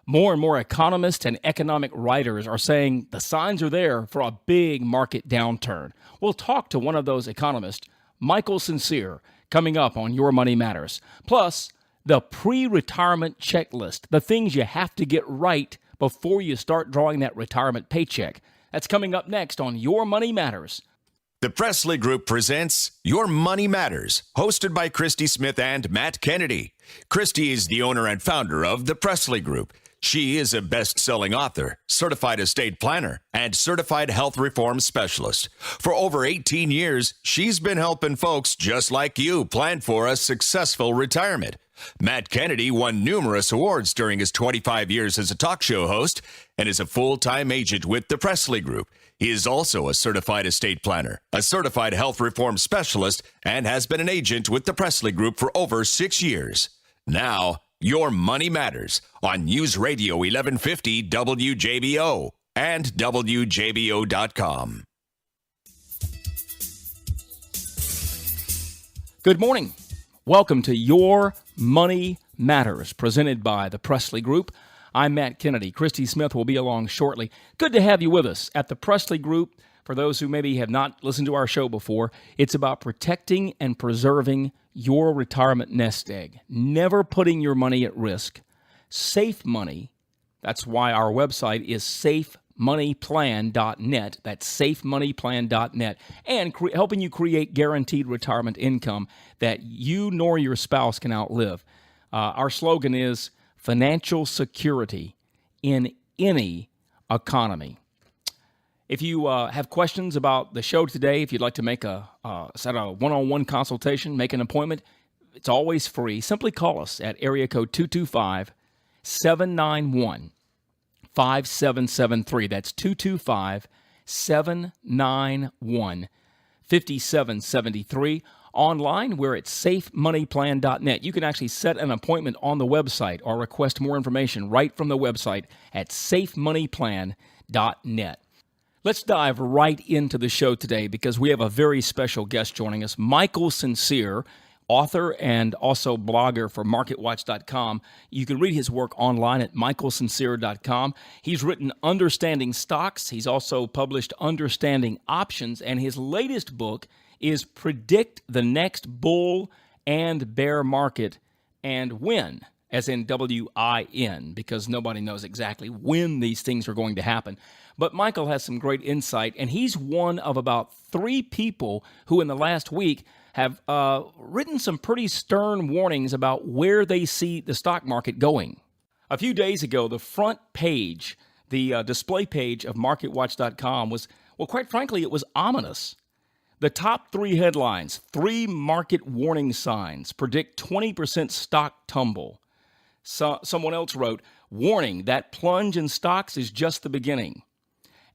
More and more economists and economic writers are saying the signs are there for a big market downturn. We'll talk to one of those economists, Michael Sincere, coming up on Your Money Matters. Plus, the pre-retirement checklist, the things you have to get right before you start drawing that retirement paycheck. That's coming up next on Your Money Matters. The Presley Group presents Your Money Matters, hosted by Christy Smith and Matt Kennedy. Christy is the owner and founder of the Presley Group. She is a best-selling author, certified estate planner, and certified health reform specialist. For over 18 years, she's been helping folks just like you plan for a successful retirement. Matt Kennedy won numerous awards during his 25 years as a talk show host and is a full-time agent with the Presley Group. He is also a certified estate planner, a certified health reform specialist, and has been an agent with the Presley Group for over 6 years. Now, Your Money Matters on News Radio 1150 WJBO and WJBO.com. Good morning. Welcome to Your Money Matters, presented by the Presley Group. I'm Matt Kennedy. Christy Smith will be along shortly. Good to have you with us at the Presley Group. For those who maybe have not listened to our show before, it's about protecting and preserving your retirement nest egg, never putting your money at risk. Safe money, that's why our website is safemoneyplan.net. That's safemoneyplan.net. And helping you create guaranteed retirement income that you nor your spouse can outlive. Our slogan is financial security in any economy. If you have questions about the show today, if you'd like to make set a one-on-one consultation, make an appointment, it's always free. Simply call us at area code 225-791-5773. That's 225-791-5773. Online, we're at safemoneyplan.net. You can actually set an appointment on the website or request more information right from the website at safemoneyplan.net. Let's dive right into the show today because we have a very special guest joining us, Michael Sincere, author and also blogger for MarketWatch.com. You can read his work online at michaelsincere.com. He's written Understanding Stocks. He's also published Understanding Options, and his latest book is Predict the Next Bull and Bear Market and When, as in W-I-N, because nobody knows exactly when these things are going to happen. But Michael has some great insight, and he's one of about 3 people who in the last week have written some pretty stern warnings about where they see the stock market going. A few days ago, the front page, the display page of MarketWatch.com was, well, quite frankly, it was ominous. The top 3 headlines, 3 market warning signs, predict 20% stock tumble. Someone else wrote, warning, that plunge in stocks is just the beginning.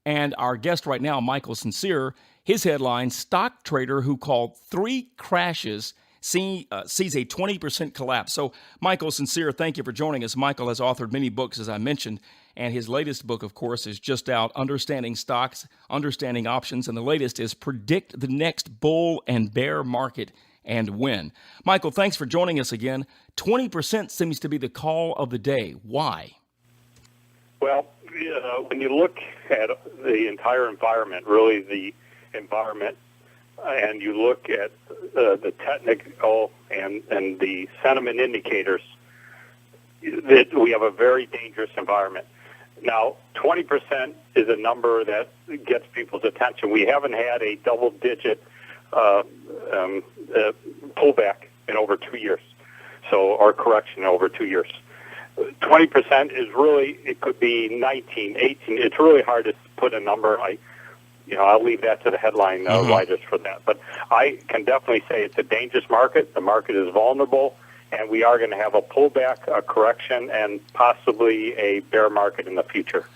And our guest right now, Michael Sincere, his headline, stock trader who called 3 crashes sees a 20% collapse. So, Michael Sincere, thank you for joining us. Michael has authored many books, as I mentioned, and his latest book, of course, is just out, Understanding Stocks, Understanding Options, and the latest is Predict the Next Bull and Bear Market and When. Michael, thanks for joining us again. 20% seems to be the call of the day. Why? Well, when you look at the entire environment, really the environment, and you look at the technical and the sentiment indicators, that we have a very dangerous environment. Now, 20% is a number that gets people's attention. We haven't had a double-digit pullback in over 2 years, or correction in over 2 years. 20% is really, it could be 19, 18. It's really hard to put a number. I'll leave that to the headline writers for that. But I can definitely say it's a dangerous market. The market is vulnerable, and we are going to have a pullback, a correction, and possibly a bear market in the future.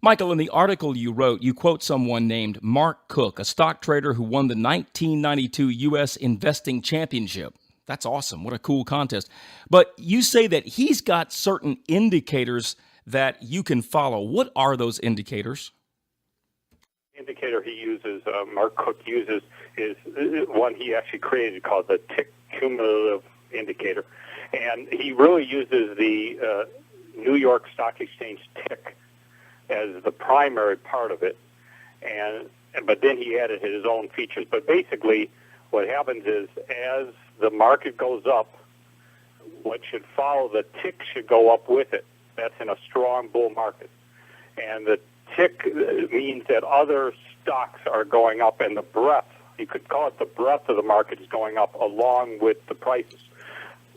Michael, in the article you wrote, you quote someone named Mark Cook, a stock trader who won the 1992 U.S. Investing Championship. That's awesome. What a cool contest. But you say that he's got certain indicators that you can follow. What are those indicators? Indicator he uses, Mark Cook uses, is one he actually created called the Tick Cumulative Indicator. And he really uses the New York Stock Exchange tick as the primary part of it, but then he added his own features. But basically, what happens is as the market goes up, what should follow the tick should go up with it. That's in a strong bull market. And the tick means that other stocks are going up, and the breadth, you could call it the breadth of the market, is going up along with the prices.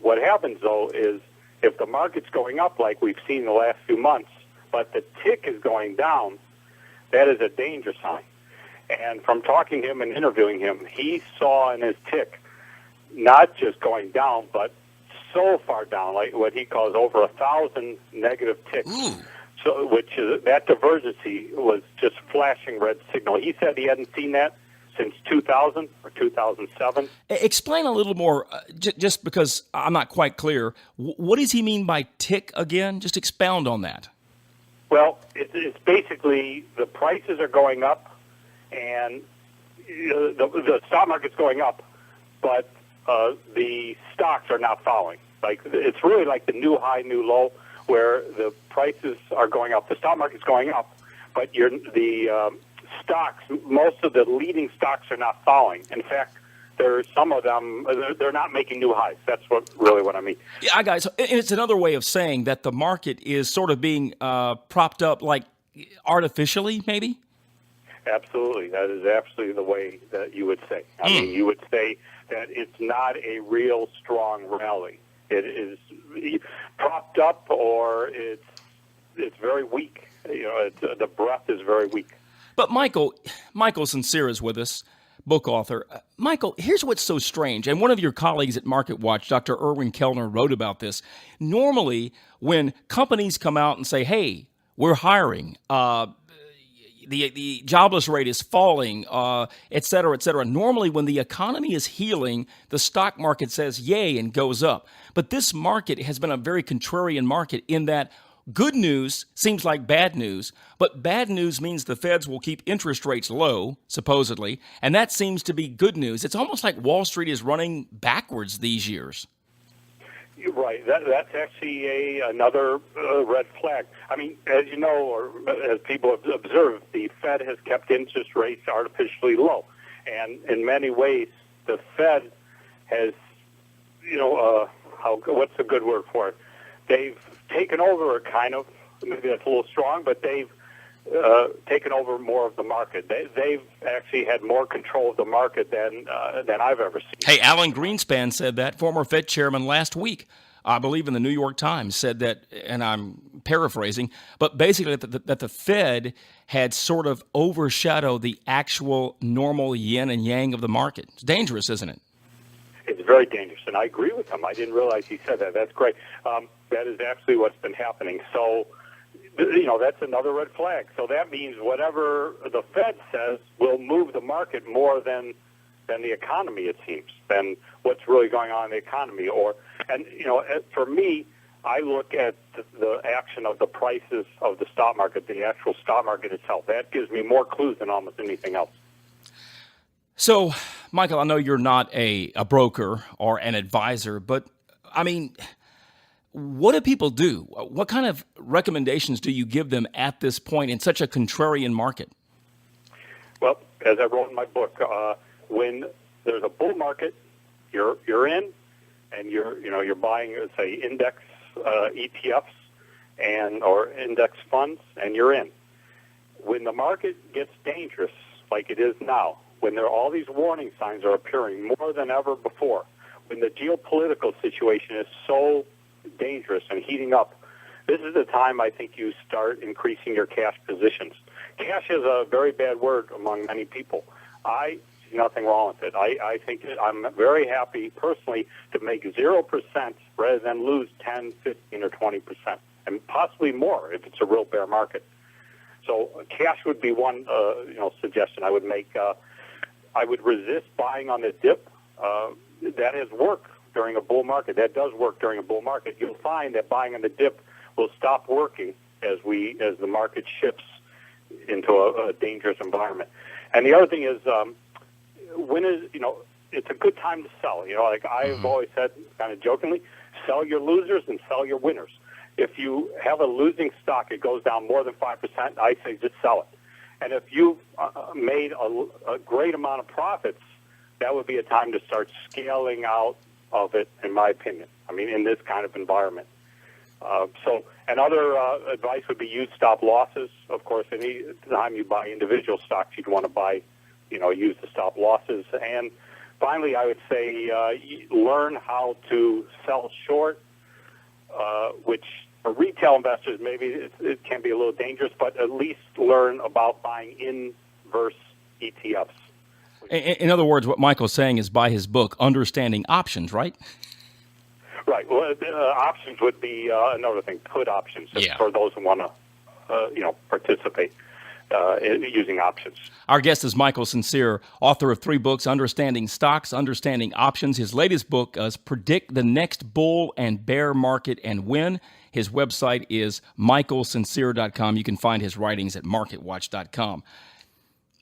What happens, though, is if the market's going up like we've seen the last few months, but the tick is going down, that is a danger sign. And from talking to him and interviewing him, he saw in his tick not just going down, but so far down, like what he calls over 1,000 negative ticks. So, which is, that divergency was just flashing red signal. He said he hadn't seen that since 2000 or 2007. Explain a little more, just because I'm not quite clear. What does he mean by tick again? Just expound on that. Well, it's basically the prices are going up, and the stock market's going up, but the stocks are not following. Like, it's really like the new high, new low, where the prices are going up. The stock market's going up, but the stocks, most of the leading stocks are not following. In fact, there's some of them, they're not making new highs. That's what I mean. Yeah, I got it. So it's another way of saying that the market is sort of being propped up, like artificially, maybe? Absolutely. That is absolutely the way that you would say. I mean, you would say that it's not a real strong rally. It is propped up, or it's very weak. You know, the breadth is very weak. But Michael Sincere is with us, book author. Michael, here's what's so strange, and one of your colleagues at MarketWatch, Dr. Erwin Kellner, wrote about this. Normally, when companies come out and say, hey, we're hiring, the jobless rate is falling, et cetera, et cetera. Normally, when the economy is healing, the stock market says yay and goes up. But this market has been a very contrarian market in that good news seems like bad news, but bad news means the feds will keep interest rates low, supposedly, and that seems to be good news. It's almost like Wall Street is running backwards these years. You're right. That's actually another red flag. I mean, as you know, or as people have observed, the Fed has kept interest rates artificially low. And in many ways, the Fed has, what's a good word for it? They've taken over, kind of, maybe that's a little strong, but they've taken over more of the market. They've actually had more control of the market than I've ever seen. Hey, Alan Greenspan said that, former Fed chairman, last week. I believe in the New York Times said that, and I'm paraphrasing, but basically that the Fed had sort of overshadowed the actual normal yin and yang of the market. It's dangerous, isn't it? It's very dangerous, and I agree with him. I didn't realize he said that. That's great. That is actually what's been happening. So, that's another red flag. So that means whatever the Fed says will move the market more than the economy, it seems, than what's really going on in the economy. For me, I look at the action of the prices of the stock market, the actual stock market itself. That gives me more clues than almost anything else. So, Michael, I know you're not a broker or an advisor, but, I mean, what do people do? What kind of recommendations do you give them at this point in such a contrarian market? Well, as I wrote in my book, when there's a bull market, you're in, and you're buying, say, index ETFs or index funds, and you're in. When the market gets dangerous, like it is now, when all these warning signs are appearing more than ever before, when the geopolitical situation is so dangerous and heating up, this is the time I think you start increasing your cash positions. Cash is a very bad word among many people. I see nothing wrong with it. I think I'm very happy personally to make 0% rather than lose 10, 15, or 20%, and possibly more if it's a real bear market. So cash would be one suggestion I would make. I would resist buying on the dip. That has worked during a bull market. That does work during a bull market. You'll find that buying on the dip will stop working as the market shifts into a dangerous environment. And the other thing is, it's a good time to sell. Like I've always said, kind of jokingly, sell your losers and sell your winners. if you have a losing stock, it goes down more than 5%, I say just sell it. And if you've made a great amount of profits, that would be a time to start scaling out of it, in my opinion. I mean, in this kind of environment. And other advice would be use stop losses. Of course, any time you buy individual stocks, you'd want to buy, use the stop losses. And finally, I would say learn how to sell short, which for retail investors, maybe it can be a little dangerous, but at least learn about buying inverse ETFs. In other words, what Michael's saying is buy his book, Understanding Options, right? Right. Well, options would be another thing. Put options for those who want to, participate using options. Our guest is Michael Sincere, author of 3 books: Understanding Stocks, Understanding Options. His latest book is Predict the Next Bull and Bear Market and When. His website is michaelsincere.com. You can find his writings at marketwatch.com.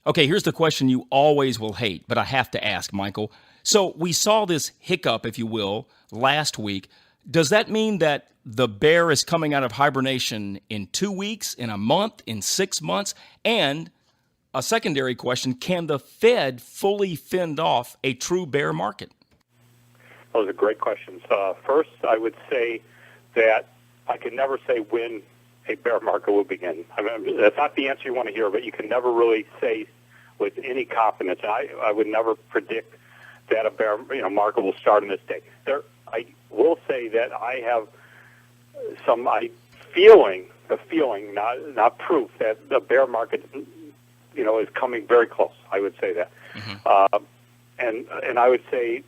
Okay, here's the question you always will hate, but I have to ask, Michael. So we saw this hiccup, if you will, last week. Does that mean that the bear is coming out of hibernation in 2 weeks, in a month, in 6 months? And a secondary question, can the Fed fully fend off a true bear market? Those are great questions. First, I would say that I can never say when a bear market will begin. I mean, that's not the answer you want to hear, but you can never really say with any confidence. And I would never predict that a bear market will start on this day. I will say that I have a feeling, not proof, that the bear market, is coming very close. I would say that, and I would say,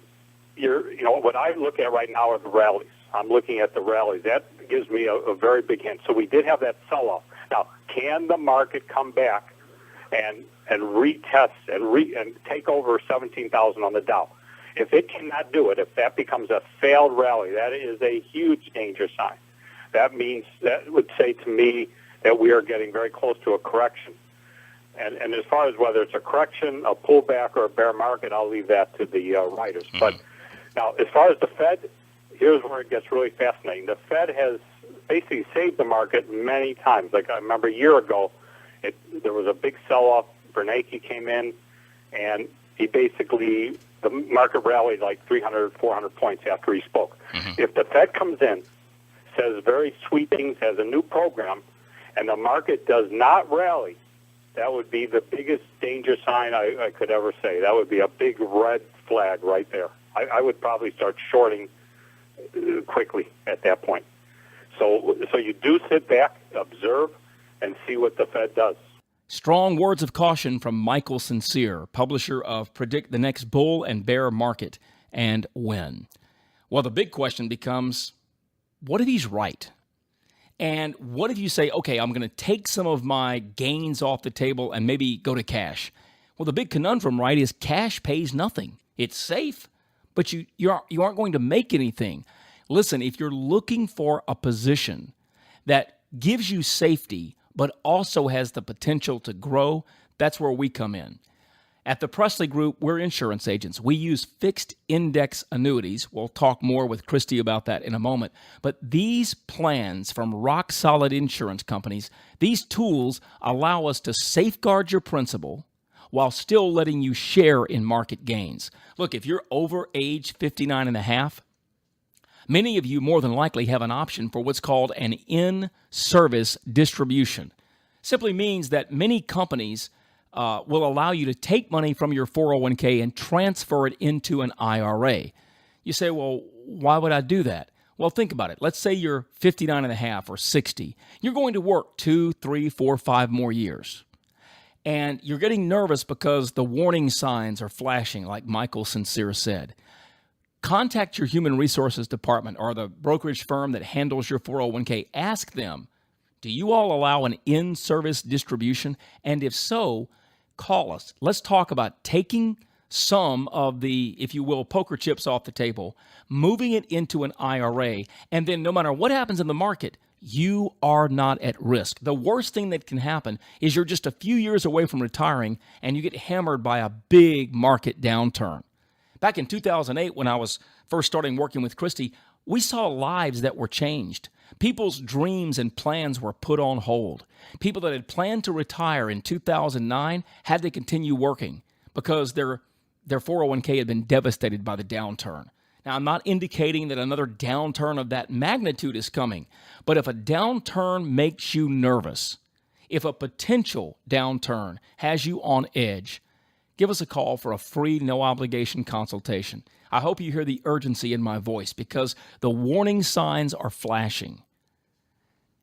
what I look at right now are the rallies. I'm looking at the rallies. That gives me a very big hint. So we did have that sell-off. Now, can the market come back and retest and take over 17,000 on the Dow? If it cannot do it, if that becomes a failed rally, that is a huge danger sign. That would say to me that we are getting very close to a correction. And as far as whether it's a correction, a pullback, or a bear market, I'll leave that to the writers. Mm-hmm. But now, as far as the Fed, here's where it gets really fascinating. The Fed has basically saved the market many times. Like I remember a year ago, there was a big sell-off. Bernanke came in, and the market rallied like 300, 400 points after he spoke. Mm-hmm. If the Fed comes in, says very sweet things, has a new program, and the market does not rally, that would be the biggest danger sign I could ever say. That would be a big red flag right there. I would probably start shorting quickly at that point. So you do sit back, observe, and see what the Fed does. Strong words of caution from Michael Sincere, publisher of Predict the Next Bull and Bear Market and When. Well, the big question becomes, what if he's right? And what if you say, okay, I'm going to take some of my gains off the table and maybe go to cash? Well, the big conundrum, right, is cash pays nothing. It's safe, but you aren't going to make anything. Listen, if you're looking for a position that gives you safety but also has the potential to grow, that's where we come in. At the Presley Group, we're insurance agents. We use fixed index annuities. We'll talk more with Christy about that in a moment. But these plans from rock-solid insurance companies, these tools allow us to safeguard your principal while still letting you share in market gains. Look, if you're over age 59 and a half, many of you more than likely have an option for what's called an in-service distribution. Simply means that many companies will allow you to take money from your 401k and transfer it into an IRA. You say, well, why would I do that? Well, think about it. Let's say you're 59 and a half or 60. You're going to work 2, 3, 4, 5 more years. And you're getting nervous because the warning signs are flashing, like Michael Sincere said. Contact your human resources department or the brokerage firm that handles your 401k. Ask them, do you all allow an in-service distribution? And if so, call us. Let's talk about taking some of the, if you will, poker chips off the table, moving it into an IRA, and then no matter what happens in the market, you are not at risk. The worst thing that can happen is you're just a few years away from retiring and you get hammered by a big market downturn. Back in 2008, when I was first starting working with Christy, We saw lives that were changed. People's dreams and plans were put on hold. People that had planned to retire in 2009 had to continue working because their 401k had been devastated by the downturn. Now, I'm not indicating that another downturn of that magnitude is coming, but if a downturn makes you nervous, if a potential downturn has you on edge, give us a call for a free, no-obligation consultation. I hope you hear the urgency in my voice because the warning signs are flashing.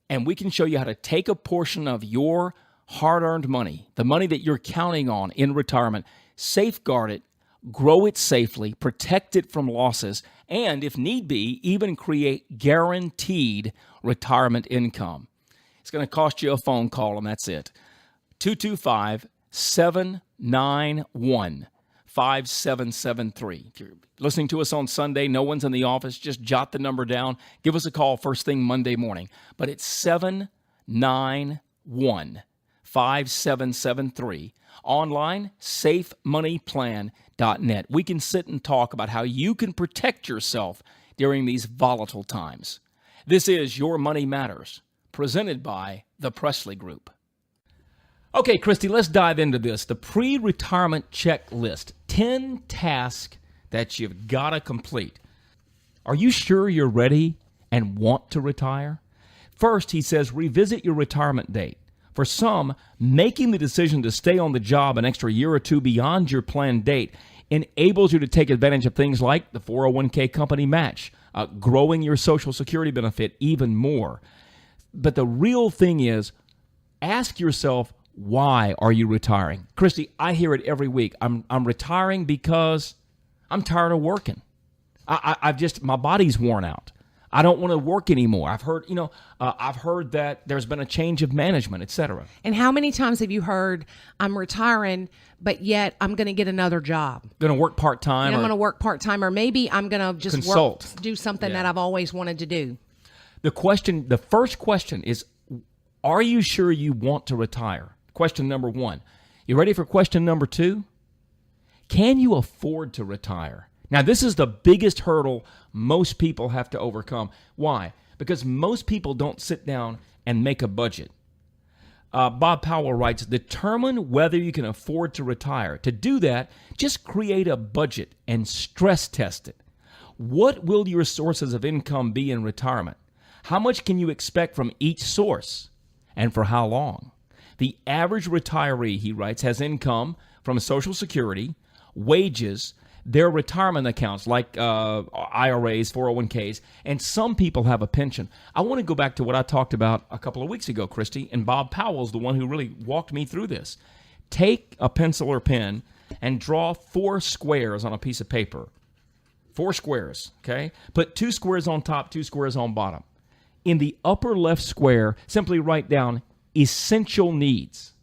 And we can show you how to take a portion of your hard-earned money, the money that you're counting on in retirement, safeguard it, grow it safely, protect it from losses, and if need be, even create guaranteed retirement income. It's going to cost you a phone call, and that's it. 225-791-5773. If you're listening to us on Sunday, no one's in the office, just jot the number down. Give us a call first thing Monday morning. But it's 791-5773. Online, safemoneyplan.net. We can sit and talk about how you can protect yourself during these volatile times. This is Your Money Matters, presented by the Presley Group. Okay, Christy, let's dive into this. The pre-retirement checklist, 10 tasks that you've got to complete. Are you sure you're ready and want to retire? First, he says, revisit your retirement date. For some, making the decision to stay on the job an extra year or two beyond your planned date enables you to take advantage of things like the 401k company match, growing your Social Security benefit even more. But the real thing is, ask yourself, why are you retiring? Christy, I hear it every week. I'm retiring because I'm tired of working. My body's worn out. I don't want to work anymore. I've heard that there's been a change of management, et cetera. And how many times have you heard, I'm retiring, but yet I'm going to get another job? Going to work part-time. I'm going to work part-time, or maybe I'm going to just consult. do something that I've always wanted to do. The first question is, are you sure you want to retire? Question number one. You ready for question number two? Can you afford to retire? Now, this is the biggest hurdle most people have to overcome. Why? Because most people don't sit down and make a budget. Bob Powell writes, determine whether you can afford to retire. To do that, just create a budget and stress test it. What will your sources of income be in retirement? How much can you expect from each source? And for how long? The average retiree, he writes, has income from Social Security, wages, their retirement accounts like IRAs, 401ks, and some people have a pension. I want to go back to what I talked about a couple of weeks ago, Christy, and Bob Powell's the one who really walked me through this. Take a pencil or pen and draw 4 squares on a piece of paper. 4 squares, okay? Put 2 squares on top, 2 squares on bottom. In the upper left square, simply write down essential needs.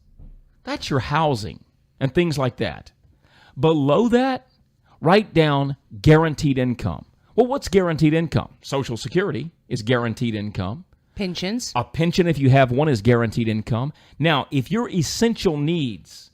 That's your housing and things like that. Below that, write down guaranteed income. Well, what's guaranteed income? Social Security is guaranteed income. Pensions. A pension, if you have one, is guaranteed income. Now, if your essential needs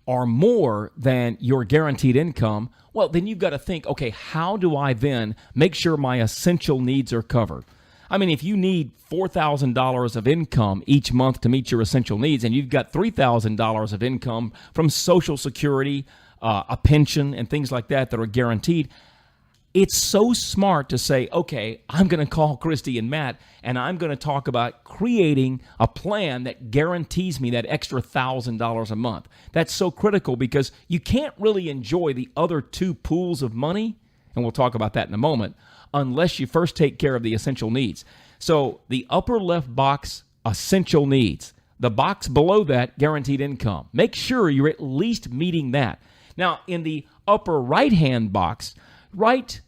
are more than your guaranteed income, well, then you've got to think, okay, how do I then make sure my essential needs are covered? I mean, if you need $4,000 of income each month to meet your essential needs, and you've got $3,000 of income from Social Security, a pension, and things like that are guaranteed, it's so smart to say, okay, I'm going to call Christy and Matt, and I'm going to talk about creating a plan that guarantees me that extra $1,000 a month. That's so critical because you can't really enjoy the other 2 pools of money, and we'll talk about that in a moment, unless you first take care of the essential needs. So the upper left box, essential needs. The box below that, guaranteed income. Make sure you're at least meeting that. Now, in the upper right-hand box, write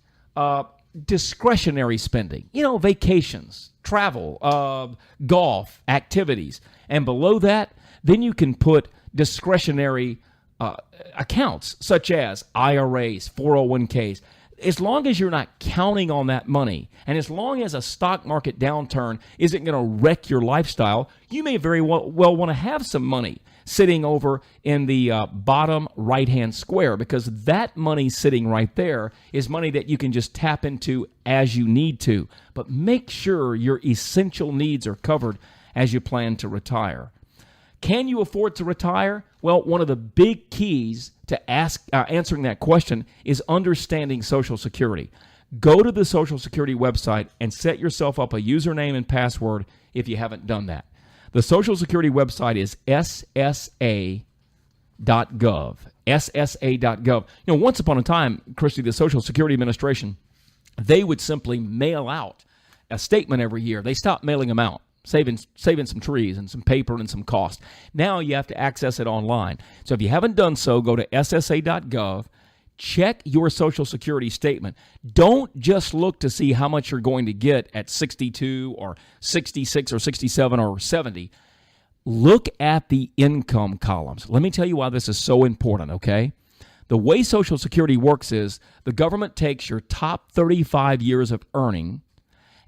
discretionary spending. Vacations, travel, golf, activities. And below that, then you can put discretionary accounts such as IRAs, 401ks. As long as you're not counting on that money, and as long as a stock market downturn isn't going to wreck your lifestyle, you may very well want to have some money sitting over in the bottom right-hand square, because that money sitting right there is money that you can just tap into as you need to. But make sure your essential needs are covered as you plan to retire. Can you afford to retire? Well, one of the big keys to answering that question is understanding Social Security. Go to the Social Security website and set yourself up a username and password if you haven't done that. The Social Security website is ssa.gov. ssa.gov. Once upon a time, Christy, the Social Security Administration, they would simply mail out a statement every year. They stopped mailing them out, saving some trees and some paper and some cost. Now you have to access it online. So if you haven't done so, go to ssa.gov. Check your Social Security statement. Don't just look to see how much you're going to get at 62 or 66 or 67 or 70. Look at the income columns. Let me tell you why this is so important, okay? The way Social Security works is the government takes your top 35 years of earning,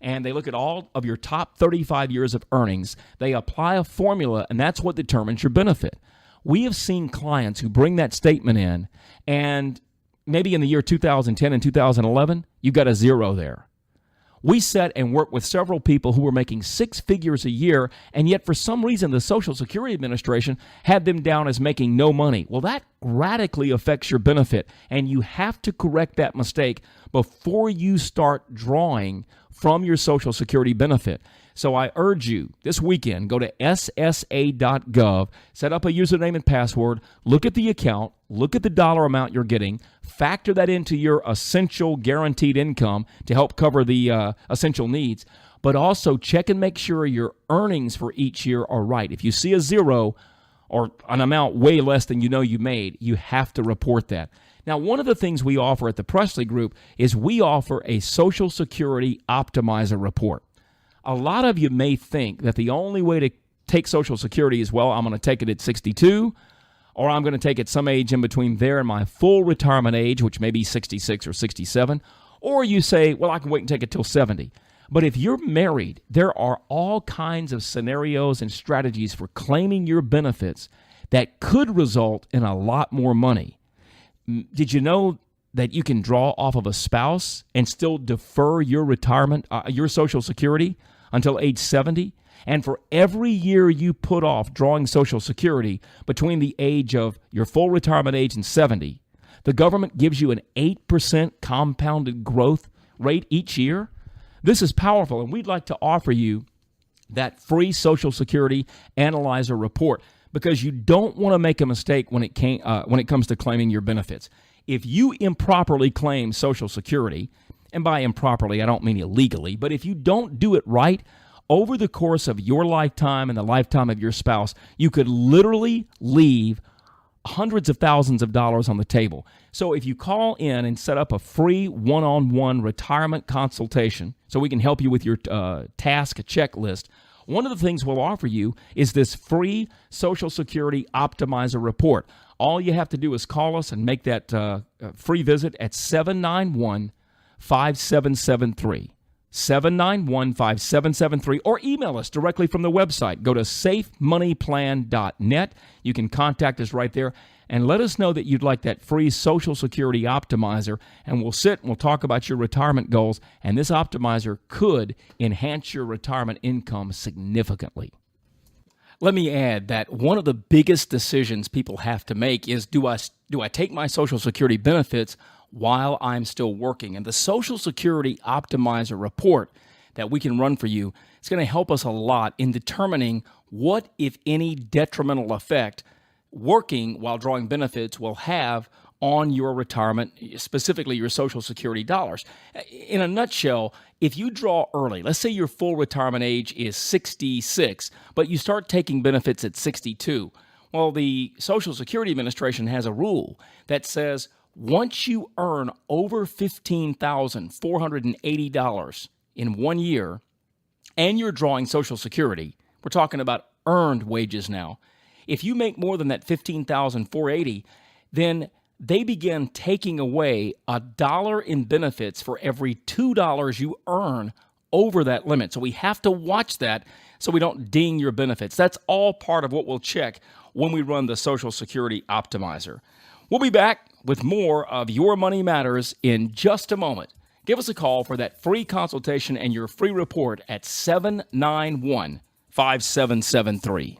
and they look at all of your top 35 years of earnings. They apply a formula, and that's what determines your benefit. We have seen clients who bring that statement in, and maybe in the year 2010 and 2011, you got a zero there. We sat and worked with several people who were making six figures a year, and yet for some reason the Social Security Administration had them down as making no money. Well, that radically affects your benefit, and you have to correct that mistake before you start drawing from your Social Security benefit. So I urge you this weekend, go to ssa.gov, set up a username and password, look at the account, look at the dollar amount you're getting, factor that into your essential guaranteed income to help cover the essential needs, but also check and make sure your earnings for each year are right. If you see a zero or an amount way less than you know you made, you have to report that. Now, one of the things we offer at the Presley Group is we offer a Social Security Optimizer report. A lot of you may think that the only way to take Social Security is, well, I'm going to take it at 62, or I'm going to take it some age in between there and my full retirement age, which may be 66 or 67, or you say, well, I can wait and take it till 70. But if you're married, there are all kinds of scenarios and strategies for claiming your benefits that could result in a lot more money. Did you know that you can draw off of a spouse and still defer your retirement, your Social Security until age 70? And for every year you put off drawing Social Security between the age of your full retirement age and 70, the government gives you an 8% compounded growth rate each year. This is powerful, and we'd like to offer you that free Social Security Analyzer report, because you don't want to make a mistake when it comes to claiming your benefits. If you improperly claim Social Security, and by improperly I don't mean illegally, but if you don't do it right, over the course of your lifetime and the lifetime of your spouse, you could literally leave hundreds of thousands of dollars on the table. So if you call in and set up a free one-on-one retirement consultation so we can help you with your task checklist, one of the things we'll offer you is this free Social Security Optimizer report. All you have to do is call us and make that free visit at 791-5773. 791-5773, or email us directly from the website. Go to safemoneyplan.net. You can contact us right there and let us know that you'd like that free Social Security Optimizer, and we'll sit and we'll talk about your retirement goals, and this optimizer could enhance your retirement income significantly. Let me add that one of the biggest decisions people have to make is, do I take my Social Security benefits while I'm still working? And the Social Security Optimizer report that we can run for you is going to help us a lot in determining what, if any, detrimental effect working while drawing benefits will have on your retirement, specifically your Social Security dollars. In a nutshell, if you draw early, let's say your full retirement age is 66, but you start taking benefits at 62, well, the Social Security Administration has a rule that says once you earn over $15,480 in 1 year and you're drawing Social Security, we're talking about earned wages now. If you make more than that $15,480, then they began taking away $1 in benefits for every $2 you earn over that limit. So we have to watch that so we don't ding your benefits. That's all part of what we'll check when we run the Social Security Optimizer. We'll be back with more of Your Money Matters in just a moment. Give us a call for that free consultation and your free report at 791-5773.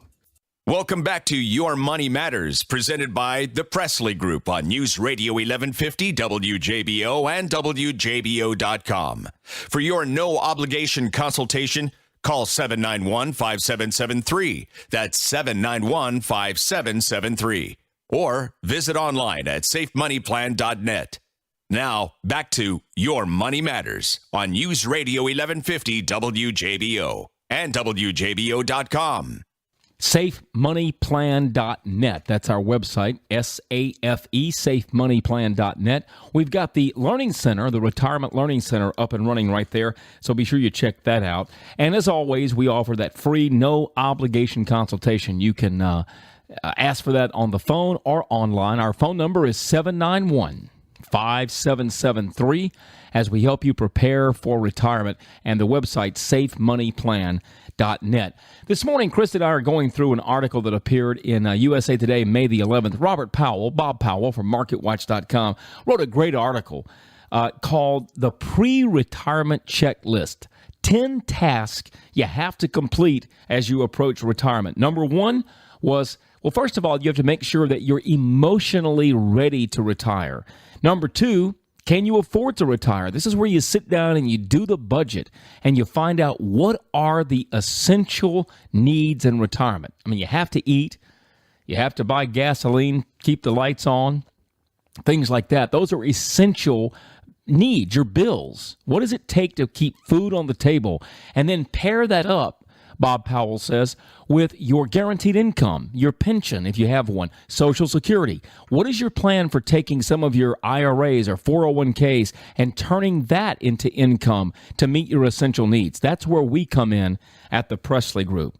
Welcome back to Your Money Matters, presented by the Presley Group on News Radio 1150 WJBO and WJBO.com. For your no-obligation consultation, call 791-5773. That's 791-5773. Or visit online at safemoneyplan.net. Now, back to Your Money Matters on News Radio 1150 WJBO and WJBO.com. SafeMoneyPlan.net. That's our website, SAFE, SafeMoneyPlan.net. We've got the Learning Center, the Retirement Learning Center, up and running right there, so be sure you check that out. And as always, we offer that free, no-obligation consultation. You can ask for that on the phone or online. Our phone number is 791-5773 as we help you prepare for retirement, and the website, SafeMoneyPlan.net. This morning, Chris and I are going through an article that appeared in USA Today, May the 11th. Robert Powell, Bob Powell from MarketWatch.com, wrote a great article called The Pre-Retirement Checklist. 10 tasks you have to complete as you approach retirement. Number one was, well, first of all, you have to make sure that you're emotionally ready to retire. Number two, can you afford to retire? This is where you sit down and you do the budget and you find out what are the essential needs in retirement. I mean, you have to eat, you have to buy gasoline, keep the lights on, things like that. Those are essential needs, your bills. What does it take to keep food on the table? And then pair that up, Bob Powell says, with your guaranteed income, your pension, if you have one, Social Security. What is your plan for taking some of your IRAs or 401ks and turning that into income to meet your essential needs? That's where we come in at the Presley Group.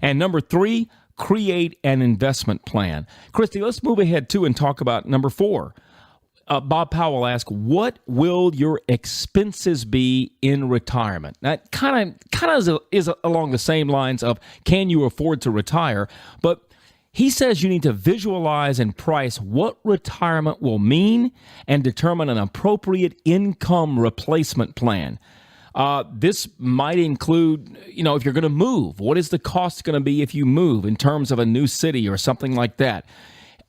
And number three, create an investment plan. Christy, let's move ahead too and talk about number four. Bob Powell asked, what will your expenses be in retirement? That kind of is along the same lines of, can you afford to retire? But he says you need to visualize and price what retirement will mean and determine an appropriate income replacement plan. This might include, if you're going to move, what is the cost going to be if you move in terms of a new city or something like that?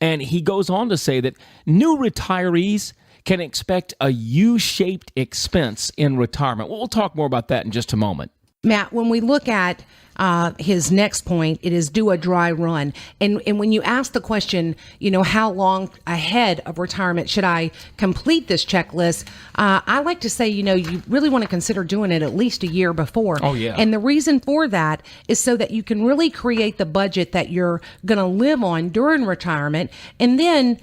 And he goes on to say that new retirees can expect a U-shaped expense in retirement. We'll talk more about that in just a moment. Matt, when we look at his next point, it is do a dry run. And when you ask the question, how long ahead of retirement should I complete this checklist? I like to say, you really want to consider doing it at least a year before. Oh, yeah. And the reason for that is so that you can really create the budget that you're going to live on during retirement. And then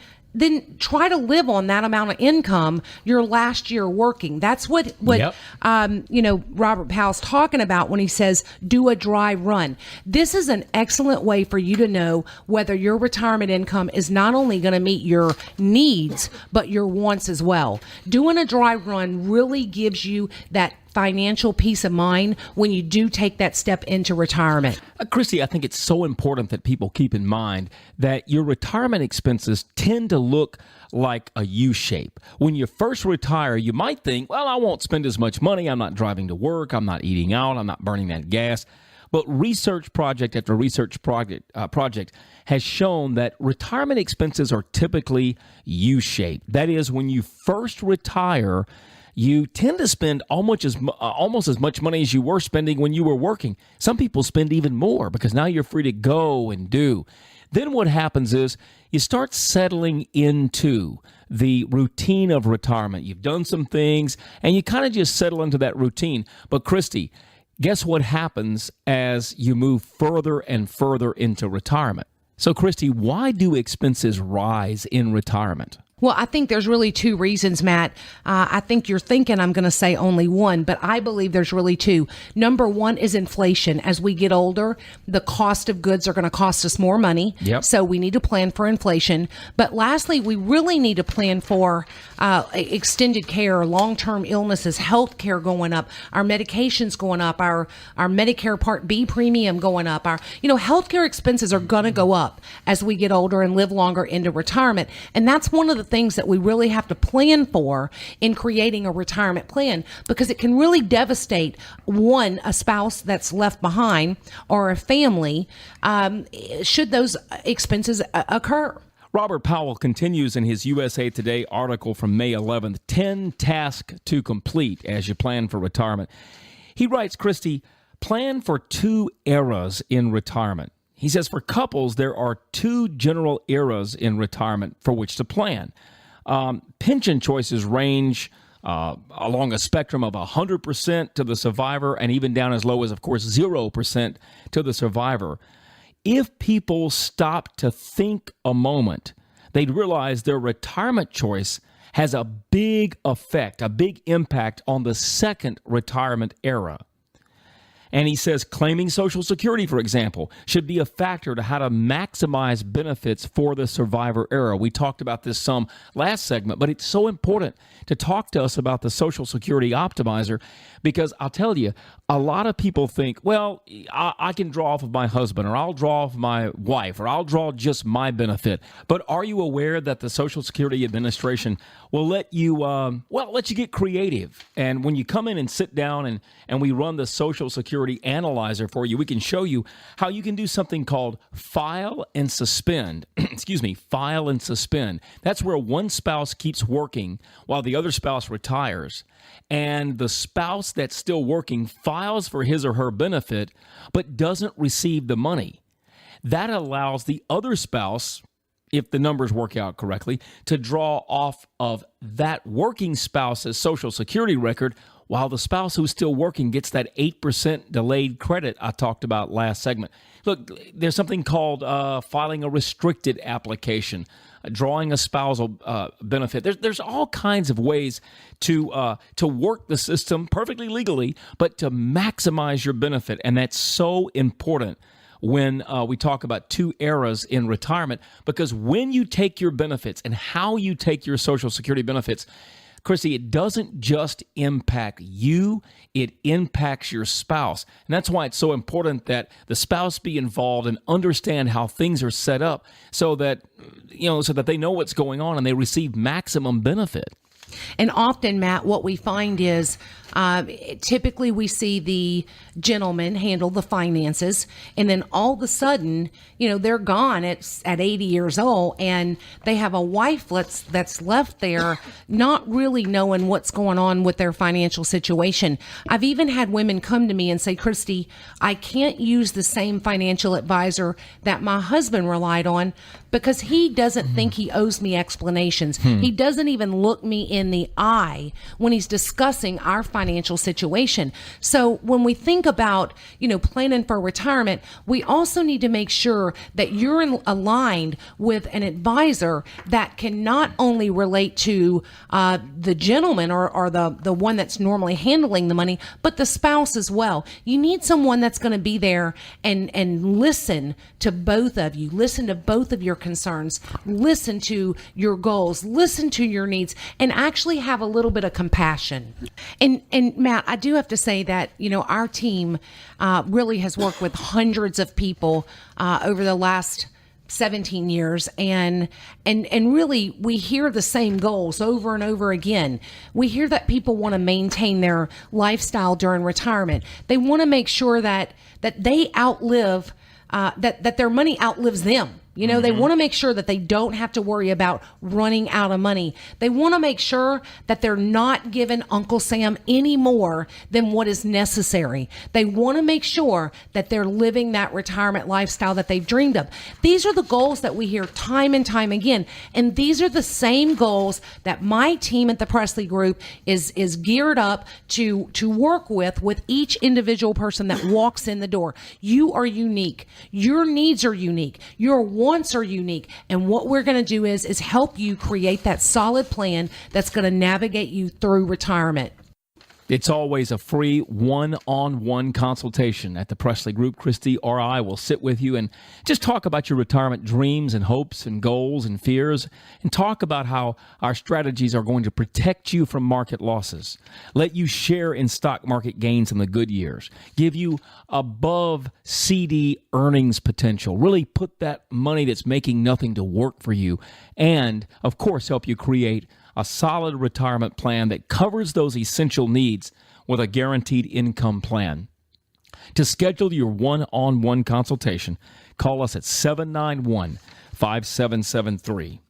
try to live on that amount of income your last year working. That's what Yep. Robert Powell's talking about when he says do a dry run. This is an excellent way for you to know whether your retirement income is not only going to meet your needs, but your wants as well. Doing a dry run really gives you that financial peace of mind when you do take that step into retirement. Christy, I think it's so important that people keep in mind that your retirement expenses tend to look like a U shape. When you first retire, you might think, well, I won't spend as much money. I'm not driving to work. I'm not eating out. I'm not burning that gas. But research project after research project has shown that retirement expenses are typically U-shaped. That is, when you first retire, you tend to spend almost as much money as you were spending when you were working. Some people spend even more because now you're free to go and do. Then what happens is you start settling into the routine of retirement. You've done some things and you kind of just settle into that routine. But Christy, guess what happens as you move further and further into retirement? So Christy, why do expenses rise in retirement? Well, I think there's really two reasons, Matt. I think you're thinking I'm going to say only one, but I believe there's really two. Number one is inflation. As we get older, the cost of goods are going to cost us more money. Yep. So we need to plan for inflation. But lastly, we really need to plan for extended care, long-term illnesses, health care going up, our medications going up, our Medicare Part B premium going up. Our healthcare expenses are going to go up as we get older and live longer into retirement. And that's one of the things that we really have to plan for in creating a retirement plan, because it can really devastate a spouse that's left behind or a family should those expenses occur. Robert Powell continues in his USA Today article from May 11th, 10 tasks to complete as you plan for retirement. He writes, Christy, plan for 2 eras in retirement. He says for couples, there are 2 general eras in retirement for which to plan. Pension choices range along a spectrum of 100% to the survivor and even down as low as, of course, 0% to the survivor. If people stop to think a moment, they'd realize their retirement choice has a big effect, a big impact on the second retirement era. And he says claiming Social Security, for example, should be a factor to how to maximize benefits for the survivor era. We talked about this some last segment, but it's so important to talk to us about the Social Security Optimizer, because I'll tell you, a lot of people think, well, I can draw off of my husband, or I'll draw off my wife, or I'll draw just my benefit. But are you aware that the Social Security Administration will let you get creative? And when you come in and sit down and we run the Social Security Analyzer for you, we can show you how you can do something called file and suspend. File and suspend. That's where one spouse keeps working while the other spouse retires. And the spouse that's still working files for his or her benefit, but doesn't receive the money. That allows the other spouse, if the numbers work out correctly, to draw off of that working spouse's Social Security record, while the spouse who's still working gets that 8% delayed credit I talked about last segment. Look, there's something called filing a restricted application, drawing a spousal benefit. There's all kinds of ways to work the system perfectly legally, but to maximize your benefit. And that's so important when we talk about 2 eras in retirement, because when you take your benefits and how you take your Social Security benefits, Christy, it doesn't just impact you, it impacts your spouse. And that's why it's so important that the spouse be involved and understand how things are set up so that they know what's going on and they receive maximum benefit. And often, Matt, what we find is typically we see the gentleman handle the finances, and then all of a sudden, they're gone at 80 years old, and they have a wife that's left there not really knowing what's going on with their financial situation. I've even had women come to me and say, Christy, I can't use the same financial advisor that my husband relied on because he doesn't think he owes me explanations. He doesn't even look me in the eye when he's discussing our financial situation. So when we think about, planning for retirement, we also need to make sure that you're aligned with an advisor that can not only relate to the gentleman or the one that's normally handling the money, but the spouse as well. You need someone that's going to be there and listen to both of you, listen to both of your concerns, listen to your goals, listen to your needs, and actually have a little bit of compassion. And Matt, I do have to say that, our team really has worked with hundreds of people over the last 17 years, and really we hear the same goals over and over again. We hear that people want to maintain their lifestyle during retirement. They want to make sure that they outlive that their money outlives them. They want to make sure that they don't have to worry about running out of money. They want to make sure that they're not giving Uncle Sam any more than what is necessary. They want to make sure that they're living that retirement lifestyle that they've dreamed of. These are the goals that we hear time and time again. And these are the same goals that my team at the Presley Group is geared up to work with each individual person that walks in the door. You are unique. Your needs are unique. You're one wants are unique. And what we're going to do is help you create that solid plan that's going to navigate you through retirement. It's always a free one-on-one consultation at the Presley Group. Christy or I will sit with you and just talk about your retirement dreams and hopes and goals and fears, and talk about how our strategies are going to protect you from market losses, let you share in stock market gains in the good years, give you above CD earnings potential, really put that money that's making nothing to work for you, and, of course, help you create a solid retirement plan that covers those essential needs with a guaranteed income plan. To schedule your one-on-one consultation, call us at 791-5773.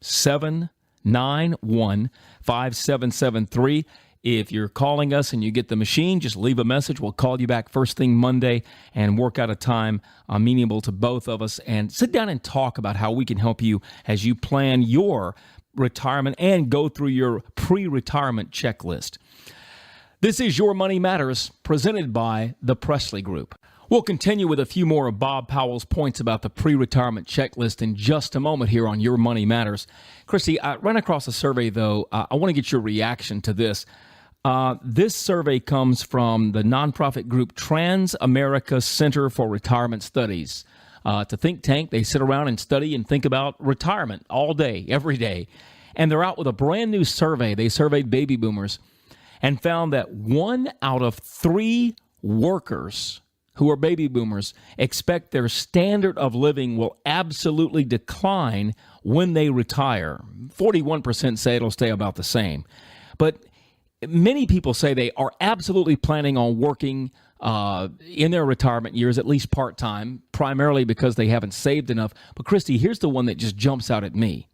791-5773. If you're calling us and you get the machine, just leave a message. We'll call you back first thing Monday and work out a time amenable to both of us and sit down and talk about how we can help you as you plan your retirement and go through your pre-retirement checklist. This is Your Money Matters, presented by the Presley Group. We'll continue with a few more of Bob Powell's points about the pre-retirement checklist in just a moment here on Your Money Matters. Christy, I ran across a survey, though. I want to get your reaction to this. This survey comes from the nonprofit group Trans-America Center for Retirement Studies. It's a think tank. They sit around and study and think about retirement all day, every day. And they're out with a brand new survey. They surveyed baby boomers and found that 1 out of 3 workers who are baby boomers expect their standard of living will absolutely decline when they retire. 41% say it'll stay about the same. But many people say they are absolutely planning on working in their retirement years, at least part-time, primarily because they haven't saved enough. But Christy, here's the one that just jumps out at me.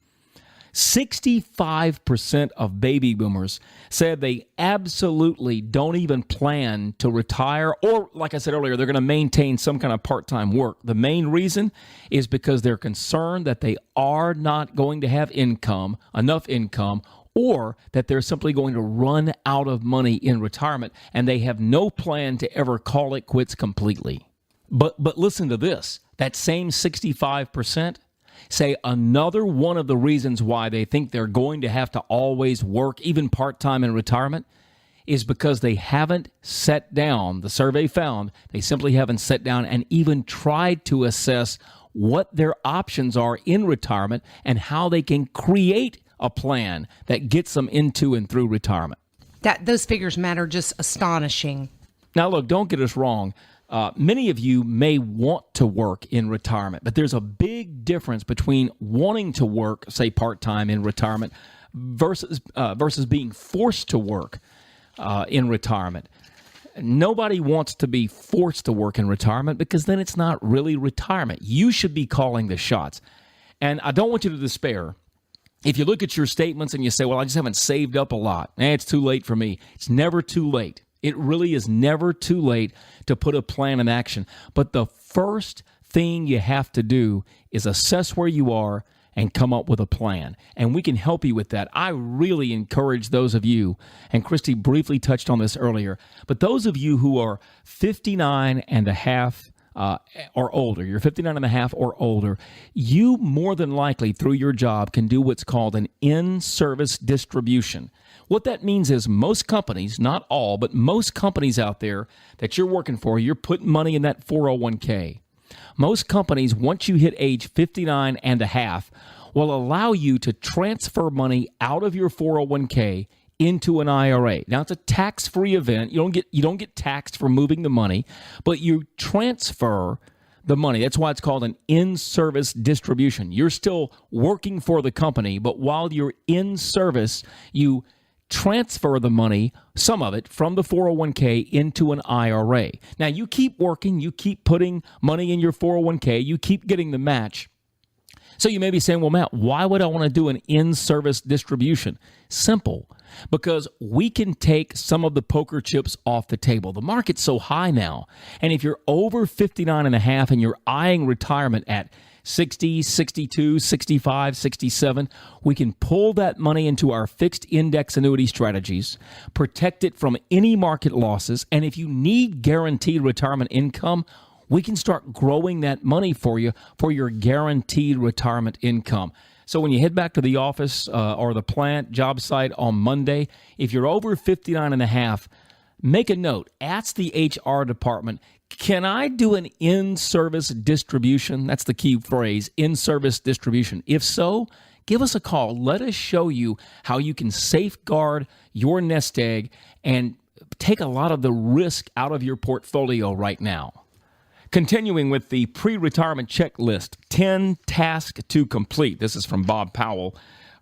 65% of baby boomers said they absolutely don't even plan to retire, or like I said earlier, they're going to maintain some kind of part-time work. The main reason is because they're concerned that they are not going to have enough income, or that they're simply going to run out of money in retirement, and they have no plan to ever call it quits completely. But listen to this. That same 65% say another one of the reasons why they think they're going to have to always work, even part-time in retirement, is because they haven't sat down. The survey found they simply haven't sat down and even tried to assess what their options are in retirement and how they can create a plan that gets them into and through retirement. Those figures matter, just astonishing. Now, look, don't get us wrong. Many of you may want to work in retirement, but there's a big difference between wanting to work, say part-time in retirement, versus being forced to work in retirement. Nobody wants to be forced to work in retirement because then it's not really retirement. You should be calling the shots. And I don't want you to despair. If you look at your statements and you say, well, I just haven't saved up a lot, it's too late for me. It's never too late. It really is never too late to put a plan in action. But the first thing you have to do is assess where you are and come up with a plan. And we can help you with that. I really encourage those of you, and Christy briefly touched on this earlier, but those of you who are 59 and a half or older, you're 59 and a half or older, you more than likely through your job can do what's called an in-service distribution. What that means is most companies, not all, but most companies out there that you're working for, you're putting money in that 401k. Most companies, once you hit age 59 and a half, will allow you to transfer money out of your 401k into an IRA. Now, it's a tax-free event. You don't get taxed for moving the money, but you transfer the money. That's why it's called an in-service distribution. You're still working for the company, but while you're in service, you transfer the money, some of it, from the 401k into an IRA. Now, you keep working, you keep putting money in your 401k, you keep getting the match. So you may be saying, well, Matt, why would I want to do an in-service distribution? Simple. Because we can take some of the poker chips off the table. The market's so high now. And if you're over 59 and a half and you're eyeing retirement at 60, 62, 65, 67, we can pull that money into our fixed index annuity strategies, protect it from any market losses, and if you need guaranteed retirement income, we can start growing that money for you for your guaranteed retirement income. So when you head back to the office or the plant job site on Monday, if you're over 59 and a half, make a note. Ask the HR department, can I do an in-service distribution? That's the key phrase, in-service distribution. If so, give us a call. Let us show you how you can safeguard your nest egg and take a lot of the risk out of your portfolio right now. Continuing with the pre-retirement checklist, 10 tasks to complete. This is from Bob Powell,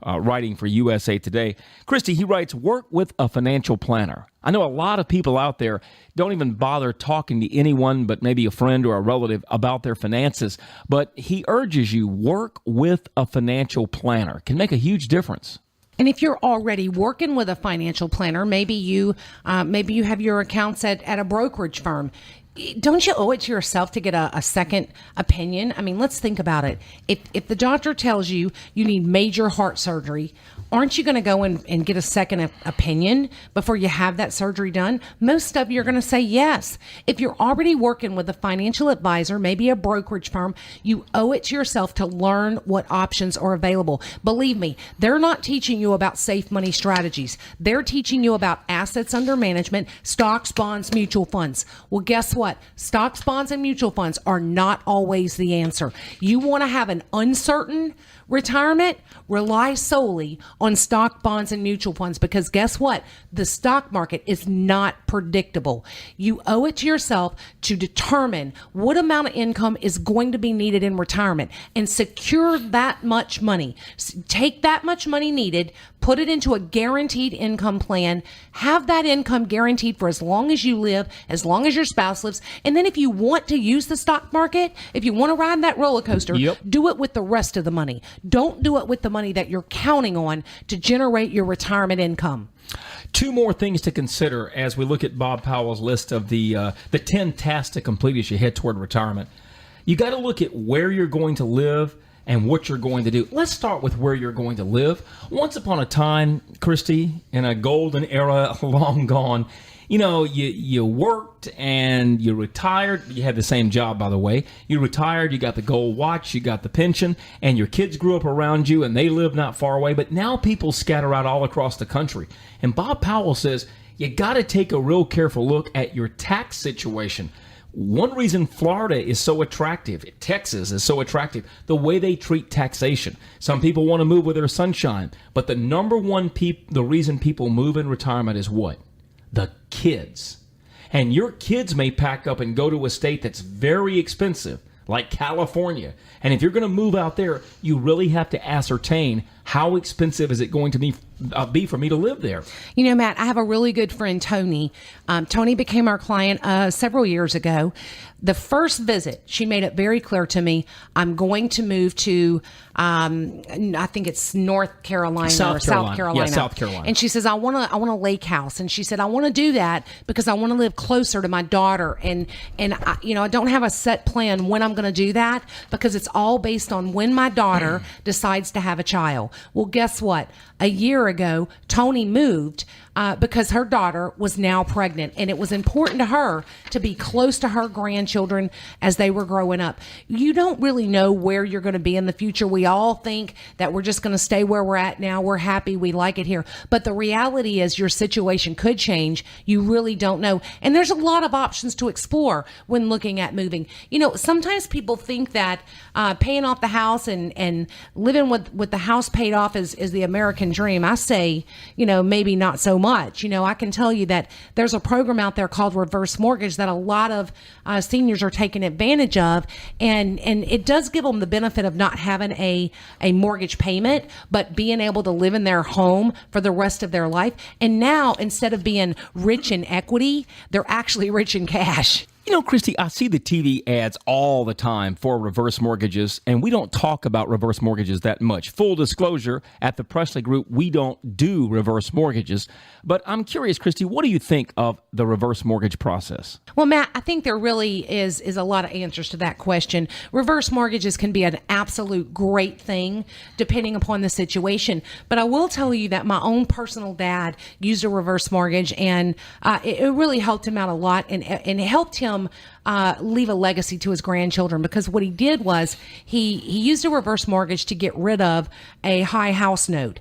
writing for USA Today. Christy, he writes, work with a financial planner. I know a lot of people out there don't even bother talking to anyone but maybe a friend or a relative about their finances, but he urges you, work with a financial planner. Can make a huge difference. And if you're already working with a financial planner, maybe you have your accounts at a brokerage firm. Don't you owe it to yourself to get a second opinion? I mean, let's think about it. If the doctor tells you you need major heart surgery, aren't you going to go and get a second opinion before you have that surgery done? Most of you are going to say yes. If you're already working with a financial advisor, maybe a brokerage firm, you owe it to yourself to learn what options are available. Believe me, they're not teaching you about safe money strategies. They're teaching you about assets under management, stocks, bonds, mutual funds. Well, guess what? Stocks, bonds, and mutual funds are not always the answer. You want to have an uncertain retirement? Rely solely on stock, bonds, and mutual funds, because guess what? The stock market is not predictable. You owe it to yourself to determine what amount of income is going to be needed in retirement and secure that much money. Take that much money needed, put it into a guaranteed income plan, have that income guaranteed for as long as you live, as long as your spouse lives. And then if you want to use the stock market, if you want to ride that roller coaster, do it with the rest of the money. Don't do it with the money that you're counting on to generate your retirement income. Two more things to consider as we look at Bob Powell's list of the 10 tasks to complete as you head toward retirement. You got to look at where you're going to live and what you're going to do. Let's start with where you're going to live. Once upon a time, Christy, in a golden era long gone, you know, you worked and you retired. You had the same job, by the way. You retired, you got the gold watch, you got the pension, and your kids grew up around you and they live not far away. But now people scatter out all across the country. And Bob Powell says you got to take a real careful look at your tax situation. One reason Florida is so attractive, Texas is so attractive, the way they treat taxation. Some people want to move with their sunshine, but the number one the reason people move in retirement is what? The kids. And your kids may pack up and go to a state that's very expensive, like California. And if you're going to move out there, you really have to ascertain how expensive is it going to be for me to live there. You know, Matt, I have a really good friend, Tony. Tony became our client several years ago. The first visit, she made it very clear to me, I'm going to move to, I think it's North Carolina or South Carolina. Yeah, South Carolina. And she says, I want a lake house. And she said, I want to do that because I want to live closer to my daughter. And I don't have a set plan when I'm going to do that because it's all based on when my daughter decides to have a child. Well, guess what? A year ago, Tony moved because her daughter was now pregnant, and it was important to her to be close to her grandchildren as they were growing up. You don't really know where you're going to be in the future. We all think that we're just going to stay where we're at now. We're happy. We like it here. But the reality is your situation could change. You really don't know. And there's a lot of options to explore when looking at moving. You know, sometimes people think that paying off the house and living with the house paid off is the American dream. I say, maybe not so much. I can tell you that there's a program out there called Reverse Mortgage that a lot of seniors are taking advantage of, and it does give them the benefit of not having a mortgage payment, but being able to live in their home for the rest of their life. And now, instead of being rich in equity, they're actually rich in cash. Christy, I see the TV ads all the time for reverse mortgages, and we don't talk about reverse mortgages that much. Full disclosure, at the Presley Group, we don't do reverse mortgages. But I'm curious, Christy, what do you think of the reverse mortgage process? Well, Matt, I think there really is a lot of answers to that question. Reverse mortgages can be an absolute great thing depending upon the situation. But I will tell you that my own personal dad used a reverse mortgage, and it really helped him out a lot, and it helped him him leave a legacy to his grandchildren, because what he did was he used a reverse mortgage to get rid of a high house note.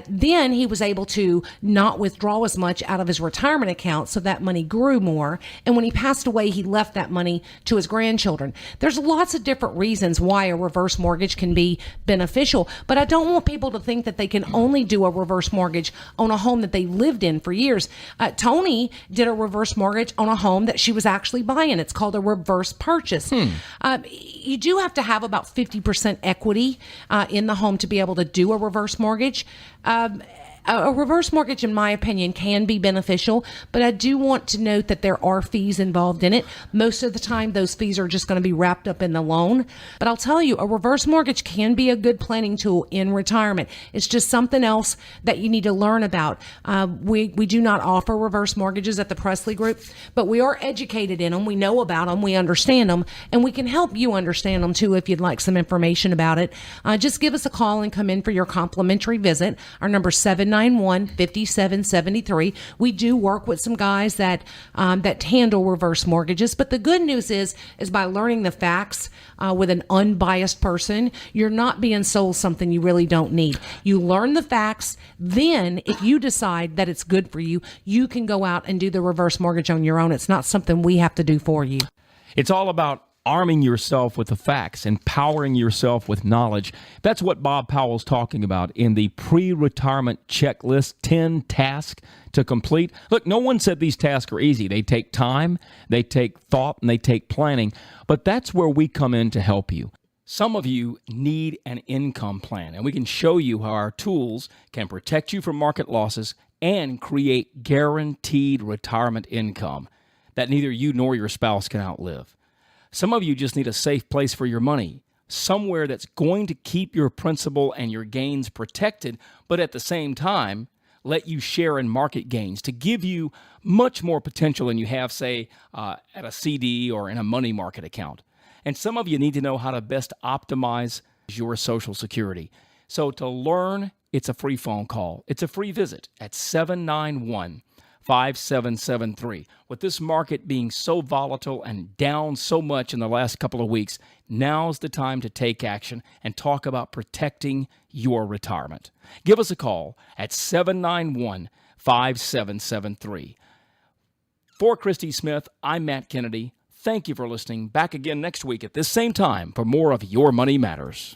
Then he was able to not withdraw as much out of his retirement account, so that money grew more. And when he passed away, he left that money to his grandchildren. There's lots of different reasons why a reverse mortgage can be beneficial, but I don't want people to think that they can only do a reverse mortgage on a home that they lived in for years. Tony did a reverse mortgage on a home that she was actually buying. It's called a reverse purchase. You do have to have about 50% equity in the home to be able to do a reverse mortgage. A reverse mortgage, in my opinion, can be beneficial, but I do want to note that there are fees involved in it. Most of the time, those fees are just going to be wrapped up in the loan. But I'll tell you, a reverse mortgage can be a good planning tool in retirement. It's just something else that you need to learn about. We do not offer reverse mortgages at the Presley Group, but we are educated in them. We know about them. We understand them, and we can help you understand them too if you'd like some information about it. Just give us a call and come in for your complimentary visit. Our number is 791-5773. We do work with some guys that handle reverse mortgages, but the good news is by learning the facts with an unbiased person, you're not being sold something you really don't need. You learn the facts, then if you decide that it's good for you, you can go out and do the reverse mortgage on your own. It's not something we have to do for you. It's all about arming yourself with the facts, empowering yourself with knowledge. That's what Bob Powell's talking about in the pre-retirement checklist, 10 tasks to complete. Look, no one said these tasks are easy. They take time, they take thought, and they take planning. But that's where we come in to help you. Some of you need an income plan, and we can show you how our tools can protect you from market losses and create guaranteed retirement income that neither you nor your spouse can outlive. Some of you just need a safe place for your money, somewhere that's going to keep your principal and your gains protected, but at the same time, let you share in market gains to give you much more potential than you have, say, at a CD or in a money market account. And some of you need to know how to best optimize your Social Security. So to learn, it's a free phone call. It's a free visit at 791-5773. With this market being so volatile and down so much in the last couple of weeks, now's the time to take action and talk about protecting your retirement. Give us a call at 791-5773. For Christy Smith, I'm Matt Kennedy. Thank you for listening. Back again next week at this same time for more of Your Money Matters.